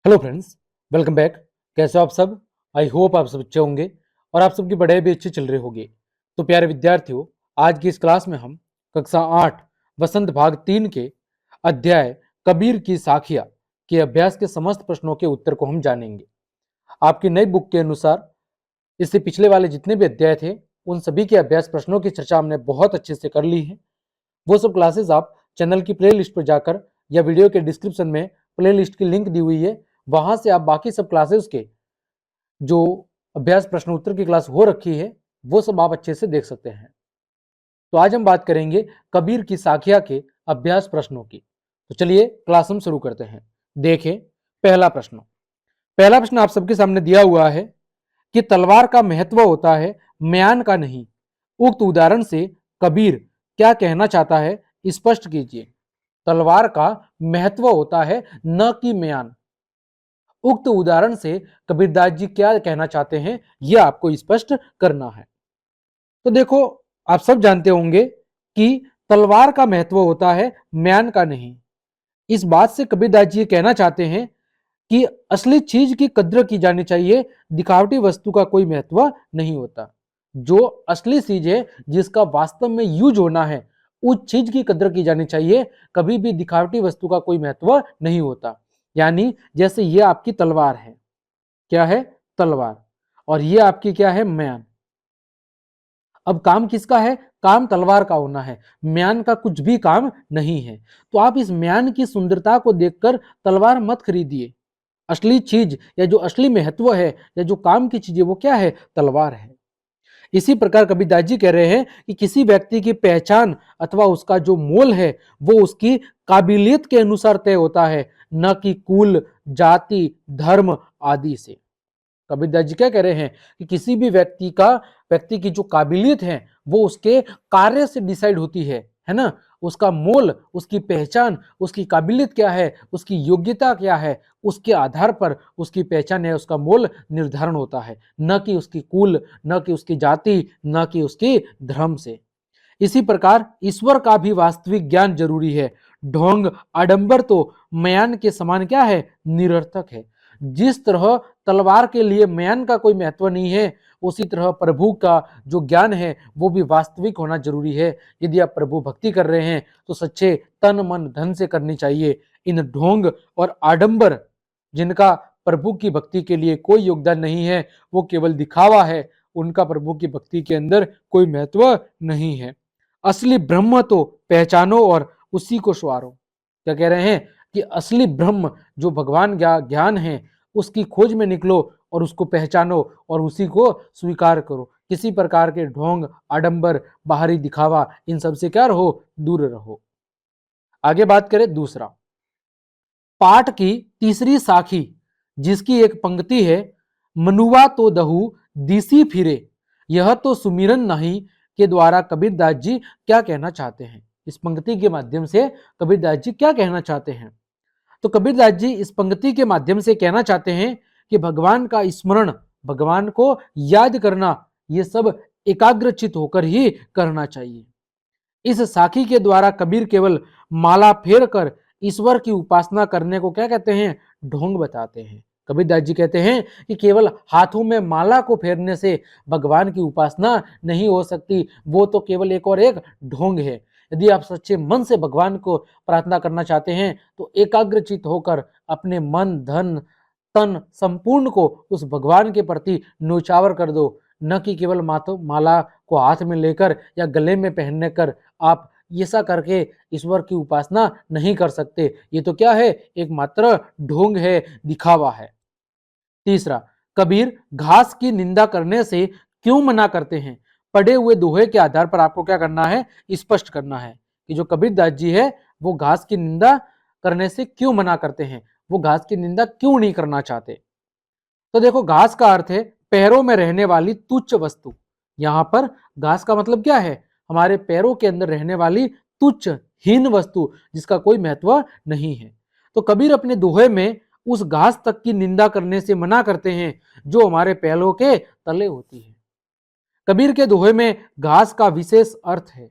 Hello friends, welcome back. कैसे हो आप सब? आई होप आप सब अच्छे होंगे और आप सबकी पढ़ाई भी अच्छी चल रही होगी। तो प्यारे विद्यार्थियों, आज की इस क्लास में हम कक्षा 8 वसंत भाग 3 के अध्याय कबीर की साखिया के अभ्यास के समस्त प्रश्नों के उत्तर को हम जानेंगे। आपकी नई बुक के अनुसार इससे पिछले वाले जितने भी अध्याय थे उन सभी के अभ्यास प्रश्नों की चर्चा हमने बहुत अच्छे से कर ली है। वो सब क्लासेस आप चैनल की प्ले लिस्ट पर जाकर या वीडियो के डिस्क्रिप्शन में प्ले लिस्ट की लिंक दी हुई है, वहां से आप बाकी सब क्लासेस के जो अभ्यास प्रश्न उत्तर की क्लास हो रखी है वो सब आप अच्छे से देख सकते हैं। तो आज हम बात करेंगे कबीर की साखिया के अभ्यास प्रश्नों की। तो चलिए क्लास हम शुरू करते हैं। देखें, पहला प्रश्न आप सबके सामने दिया हुआ है कि तलवार का महत्व होता है, म्यान का नहीं। उक्त उदाहरण से कबीर क्या कहना चाहता है, स्पष्ट कीजिए। तलवार का महत्व होता है, न कि म्यान। उक्त उदाहरण से कबीरदास जी क्या कहना चाहते हैं, यह आपको स्पष्ट करना है। तो देखो, आप सब जानते होंगे कि तलवार का महत्व होता है, म्यान का नहीं। इस बात से कबीरदास जी कहना चाहते हैं कि असली चीज की कद्र की जानी चाहिए, दिखावटी वस्तु का कोई महत्व नहीं होता। जो असली चीज है, जिसका वास्तव में यूज होना है, उस चीज की कद्र की जानी चाहिए। कभी भी दिखावटी वस्तु का कोई महत्व नहीं होता। यानी जैसे ये आपकी तलवार है, क्या है? तलवार। और ये आपकी क्या है? म्यान। अब काम किसका है? काम तलवार का होना है, म्यान का कुछ भी काम नहीं है। तो आप इस म्यान की सुंदरता को देखकर तलवार मत खरीदिए। असली चीज या जो असली महत्व है या जो काम की चीज है वो क्या है? तलवार है। इसी प्रकार कबीरदास जी कह रहे हैं कि किसी व्यक्ति की पहचान अथवा उसका जो मोल है वो उसकी काबिलियत के अनुसार तय होता है, न कि कुल, जाति, धर्म आदि से। कबीरदास जी क्या कह रहे हैं कि किसी भी व्यक्ति की जो काबिलियत है वो उसके कार्य से डिसाइड होती है ना। उसका मोल, उसकी पहचान, उसकी काबिलियत क्या है, उसकी योग्यता क्या है, उसके आधार पर उसकी पहचान है, उसका मोल निर्धारण होता है, न कि उसकी कुल, न कि उसकी जाति, न कि उसकी धर्म से। इसी प्रकार ईश्वर का भी वास्तविक ज्ञान जरूरी है। ढोंग, आडंबर तो म्यान के समान क्या है? निरर्थक है। जिस तरह तलवार के लिए म्यान का कोई महत्व नहीं है, उसी तरह प्रभु का जो ज्ञान है वो भी वास्तविक होना जरूरी है। यदि आप प्रभु भक्ति कर रहे हैं तो सच्चे तन मन धन से करनी चाहिए। इन ढोंग और आडंबर जिनका प्रभु की भक्ति के लिए कोई योगदान नहीं है, वो केवल दिखावा है। उनका प्रभु की भक्ति के अंदर कोई महत्व नहीं है। असली ब्रह्म तो पहचानो और उसी को स्वीकारो। क्या कह रहे हैं कि असली ब्रह्म जो भगवान ज्ञान है उसकी खोज में निकलो और उसको पहचानो और उसी को स्वीकार करो। किसी प्रकार के ढोंग, आडंबर, बाहरी दिखावा, इन सब से क्या रहो? दूर रहो। आगे बात करें दूसरा, पाठ की तीसरी साखी जिसकी एक पंक्ति है, मनुआ तो दहु दिसी फिरे, यह तो सुमिरन नहीं, के द्वारा कबीरदास जी क्या कहना चाहते हैं? इस पंक्ति के माध्यम से कबीरदास जी क्या कहना चाहते हैं? तो कबीरदास जी इस पंक्ति के माध्यम से कहना चाहते हैं कि भगवान का स्मरण, भगवान को याद करना, ये सब एकाग्रचित होकर ही करना चाहिए। इस साखी के द्वारा कबीर केवल माला फेर कर ईश्वर की उपासना करने को क्या कहते हैं? ढोंग बताते हैं। कबीरदास जी कहते हैं कि केवल हाथों में माला को फेरने से भगवान की उपासना नहीं हो सकती, वो तो केवल एक और एक ढोंग है। यदि आप सच्चे मन से भगवान को प्रार्थना करना चाहते हैं तो एकाग्रचित होकर अपने मन, धन, तन संपूर्ण को उस भगवान के प्रति न्यौछावर कर दो, न कि केवल माला को हाथ में लेकर या गले में पहनने कर आप ऐसा करके ईश्वर की उपासना नहीं कर सकते। ये तो क्या है? एक मात्र ढोंग है, दिखावा है। तीसरा, कबीर घास की निंदा करने से क्यों मना करते हैं? पढ़े हुए दोहे के आधार पर आपको क्या करना है? स्पष्ट करना है कि जो कबीरदास जी है वो घास की निंदा करने से क्यों मना करते हैं, वो घास की निंदा क्यों नहीं करना चाहते। तो देखो, घास का अर्थ है पैरों में रहने वाली तुच्छ वस्तु। यहां पर घास का मतलब क्या है? हमारे पैरों के अंदर रहने वाली तुच्छ, हीन वस्तु, जिसका कोई महत्व नहीं है। तो कबीर अपने दोहे में उस घास तक की निंदा करने से मना करते हैं जो हमारे पैरों के तले होती है। कबीर के दोहे में घास का विशेष अर्थ है।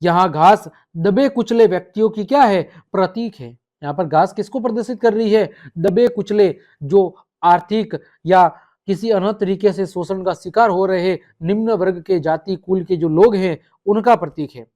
यहां घास दबे कुचले व्यक्तियों की क्या है? प्रतीक है। यहाँ पर घास किसको प्रदर्शित कर रही है? दबे कुचले, जो आर्थिक या किसी अन्य तरीके से शोषण का शिकार हो रहे निम्न वर्ग के जाति कुल के जो लोग हैं, उनका प्रतीक है।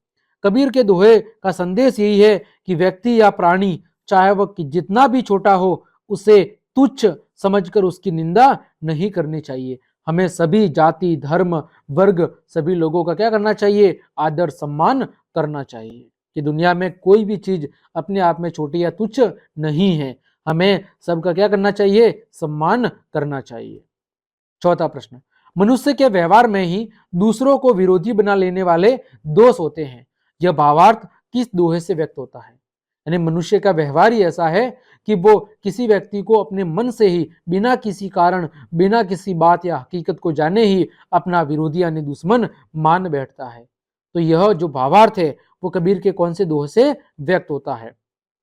कबीर के दोहे का संदेश यही है कि व्यक्ति या प्राणी, चाहे वह जितना भी छोटा हो, उसे तुच्छ समझकर उसकी निंदा नहीं करनी चाहिए। हमें सभी जाति, धर्म, वर्ग, सभी लोगों का क्या करना चाहिए? आदर सम्मान करना चाहिए। कि दुनिया में कोई भी चीज अपने आप में छोटी या तुच्छ नहीं है। हमें सबका क्या करना चाहिए? सम्मान करना चाहिए। चौथा प्रश्न, मनुष्य के व्यवहार में ही दूसरों को विरोधी बना लेने वाले दोष होते हैं। यह भावार्थ किस दोहे से व्यक्त होता है? यानी मनुष्य का व्यवहार ही ऐसा है कि वो किसी व्यक्ति को अपने मन से ही बिना किसी कारण, बिना किसी बात या हकीकत को जाने ही अपना विरोधी यानी दुश्मन मान बैठता है। तो यह जो भावार्थ है वो कबीर के कौन से दोहे से व्यक्त होता है?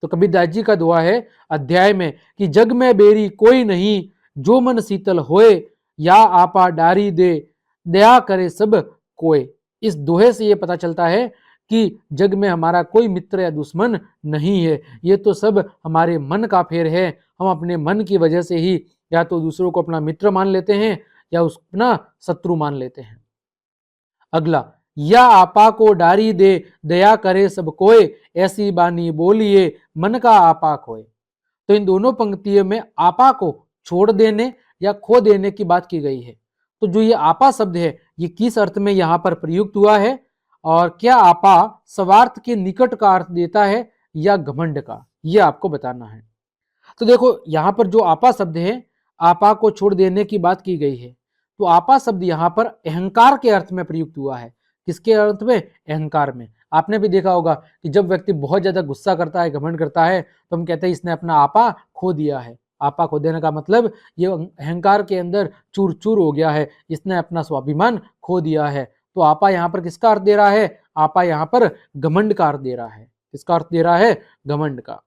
तो कबीरदास जी का दोहा है अध्याय में कि जग में बेरी कोई नहीं, जो मन शीतल होए, या आपा डारी दे, दया करे सब कोय। इस दोहे से ये पता चलता है कि जग में हमारा कोई मित्र या दुश्मन नहीं है, ये तो सब हमारे मन का फेर है। हम अपने मन की वजह से ही या तो दूसरों को अपना मित्र मान लेते हैं या उसको अपना शत्रु मान लेते हैं। अगला, या आपा को डारी दे, दया करे सब कोय, ऐसी बानी बोलिए, मन का आपा खोए। तो इन दोनों पंक्तियों में आपा को छोड़ देने या खो देने की बात की गई है। तो जो ये आपा शब्द है, ये किस अर्थ में यहाँ पर प्रयुक्त हुआ है, और क्या आपा स्वार्थ के निकट का अर्थ देता है या घमंड का, ये आपको बताना है। तो देखो यहाँ पर जो आपा शब्द है, आपा को छोड़ देने की बात की गई है। तो आपा शब्द यहाँ पर अहंकार के अर्थ में प्रयुक्त हुआ है। किसके अर्थ में? अहंकार में। आपने भी देखा होगा कि जब व्यक्ति बहुत ज्यादा गुस्सा करता है, घमंड करता है, तो हम कहते हैं इसने अपना आपा खो दिया है। आपा खो देने का मतलब ये अहंकार के अंदर चूर चूर हो गया है, इसने अपना स्वाभिमान खो दिया है। तो आपा यहाँ पर किसका अर्थ दे रहा है? आपा यहाँ पर घमंड का अर्थ दे रहा है। किसका अर्थ दे रहा है? घमंड का।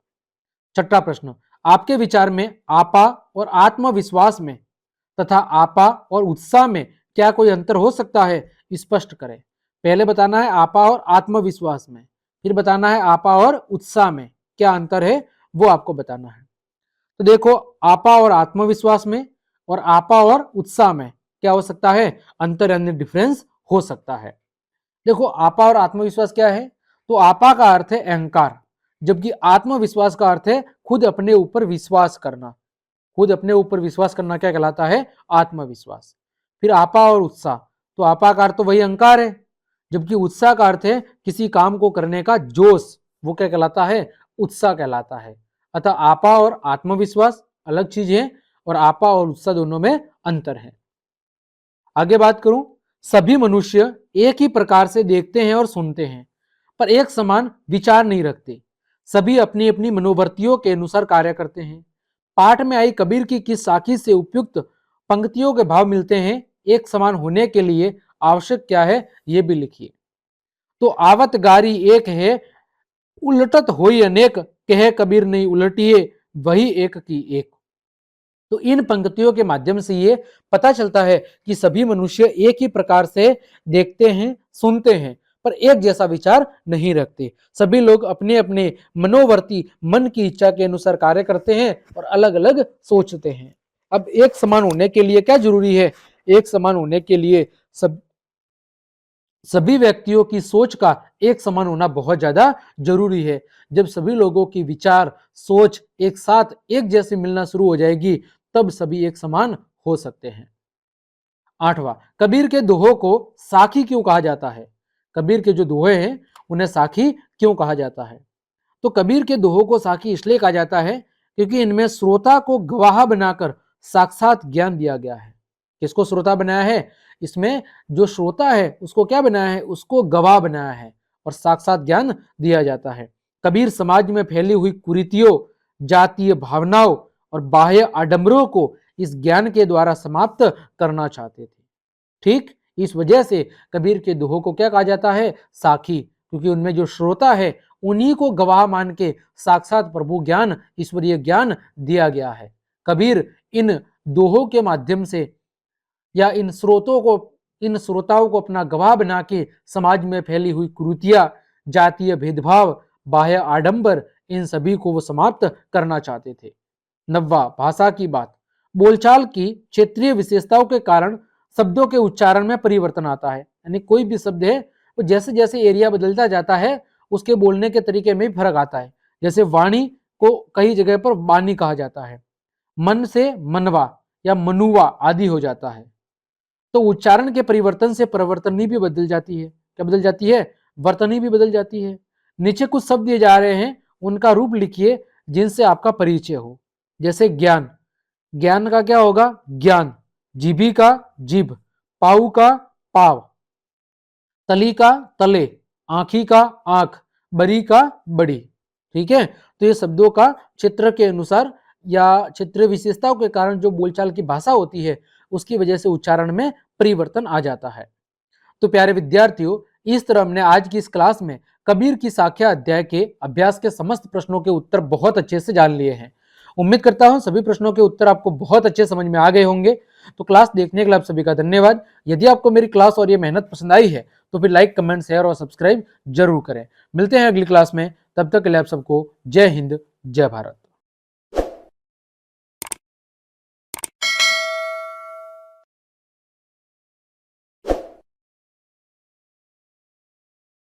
छठा प्रश्न, आपके विचार में आपा और आत्मविश्वास में तथा आपा और उत्साह में क्या कोई अंतर हो सकता है? स्पष्ट करें। पहले बताना है आपा और आत्मविश्वास में, फिर बताना है आपा और उत्साह में क्या अंतर है, वो आपको बताना है। तो देखो, आपा और आत्मविश्वास में और आपा और उत्साह में क्या हो सकता है? अंतर यानी डिफरेंस हो सकता है। देखो, आपा और आत्मविश्वास क्या है? तो आपा का अर्थ है अहंकार, जबकि आत्मविश्वास का अर्थ है खुद अपने ऊपर विश्वास करना। खुद अपने ऊपर विश्वास करना क्या कहलाता है? आत्मविश्वास। फिर आपा और उत्साह, तो आपा का अर्थ तो वही अहंकार है, जबकि उत्साह का अर्थ है किसी काम को करने का जोश, वो क्या कहलाता है? उत्साह कहलाता है। अतः आपा और आत्मविश्वास अलग चीज है और आपा और उत्साह दोनों में अंतर है। आगे बात करूं, सभी मनुष्य एक ही प्रकार से देखते हैं और सुनते हैं, पर एक समान विचार नहीं रखते। सभी अपनी अपनी मनोवृत्तियों के अनुसार कार्य करते हैं। पाठ में आई कबीर की किस साखी से उपयुक्त पंक्तियों के भाव मिलते हैं? एक समान होने के लिए आवश्यक क्या है, यह भी लिखिए। तो आवत गारी एक है, उलटत होई अनेक, कहे कबीर नहीं उलटिए, वही एक की एक। तो इन पंक्तियों के माध्यम से ये पता चलता है कि सभी मनुष्य एक ही प्रकार से देखते हैं, सुनते हैं, पर एक जैसा विचार नहीं रखते। सभी लोग अपने अपने मनोवर्ती, मन की इच्छा के अनुसार कार्य करते हैं और अलग अलग सोचते हैं। अब एक समान होने के लिए क्या जरूरी है? एक समान होने के लिए सभी व्यक्तियों की सोच का एक समान होना बहुत ज्यादा जरूरी है। जब सभी लोगों की विचार, सोच एक साथ एक जैसे मिलना शुरू हो जाएगी, तब सभी एक समान हो सकते हैं। आठवां, कबीर के दोहों को साखी क्यों कहा जाता है? कबीर के जो दोहे हैं उन्हें साखी क्यों कहा जाता है? तो कबीर के दोहों को साखी इसलिए कहा जाता है क्योंकि इनमें श्रोता को गवाह बनाकर साक्षात ज्ञान दिया गया है। किसको श्रोता बनाया है? इसमें जो श्रोता है उसको क्या बनाया है? उसको गवाह बनाया है और साक्षात ज्ञान दिया जाता है। कबीर समाज में फैली हुई कुरीतियों, जातीय भावनाओं और बाह्य आडंबरों को इस ज्ञान के द्वारा समाप्त करना चाहते थे। ठीक इस वजह से कबीर के दोहों को क्या कहा जाता है? साखी, क्योंकि उनमें जो श्रोता है उन्हीं को गवाह मान के साक्षात प्रभु ज्ञान, ईश्वरीय ज्ञान दिया गया है। कबीर इन दोहों के माध्यम से या इन श्रोताओं को अपना गवाह बना के समाज में फैली हुई कुरीतियां, जातीय भेदभाव, बाह्य आडंबर इन सभी को वो समाप्त करना चाहते थे। 9वां, भाषा की बात। बोलचाल की क्षेत्रीय विशेषताओं के कारण शब्दों के उच्चारण में परिवर्तन आता है, यानी कोई भी शब्द है वो जैसे जैसे एरिया बदलता जाता है उसके बोलने के तरीके में भी फर्क आता है। जैसे वाणी को कई जगह पर वाणी कहा जाता है, मन से मनवा या मनुवा आदि हो जाता है। तो उच्चारण के परिवर्तन से प्रवर्तनी भी बदल जाती है। क्या बदल जाती है? वर्तनी भी बदल जाती है। नीचे कुछ शब्द दिए जा रहे हैं, उनका रूप लिखिए जिनसे आपका परिचय हो। जैसे ज्ञान, ज्ञान का क्या होगा? ज्ञान। जीभी का जीभ, पाऊ का पाव, तली का तले, आंखी का आंख, बरी का बड़ी। ठीक है, तो ये शब्दों का क्षेत्र के अनुसार या क्षेत्रीय विशेषताओं के कारण जो बोलचाल की भाषा होती है उसकी वजह से उच्चारण में परिवर्तन आ जाता है। तो प्यारे विद्यार्थियों, इस तरह हमने आज की इस क्लास में कबीर की साख्या अध्याय के अभ्यास के समस्त प्रश्नों के उत्तर बहुत अच्छे से जान लिए हैं। उम्मीद करता हूं सभी प्रश्नों के उत्तर आपको बहुत अच्छे समझ में आ गए होंगे। तो क्लास देखने के लिए आप सभी का धन्यवाद। यदि आपको मेरी क्लास और ये मेहनत पसंद आई है तो फिर लाइक, कमेंट, शेयर और सब्सक्राइब जरूर करें। मिलते हैं अगली क्लास में, तब तक के लिए आप सबको जय हिंद, जय भारत।